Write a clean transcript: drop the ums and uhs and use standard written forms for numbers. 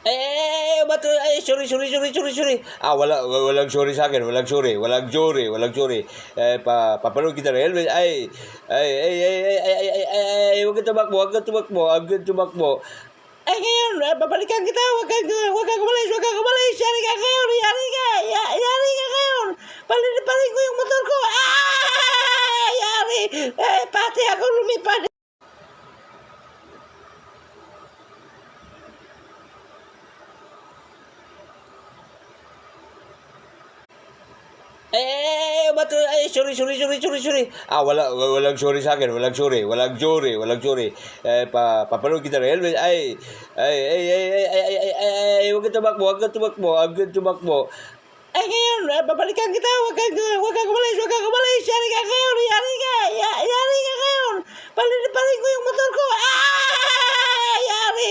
Ba't, sorry. Walang sorry sa akin, walang sorry. Papanood kita rin. Huwag kang tumakbo. Ngayon, babalikan kita, huwag kang umalis. Yari ka ngayon. Palit ko yung motor ko. Yari, pati ako lumipad. Ba't, sorry. Walang sorry sa akin, walang sorry. Papanood kita rin. Huwag kang tumakbo. Ngayon, babalikan kita, huwag kang umalis. Yari ka ngayon. Palit ko yung motor ko. Yari,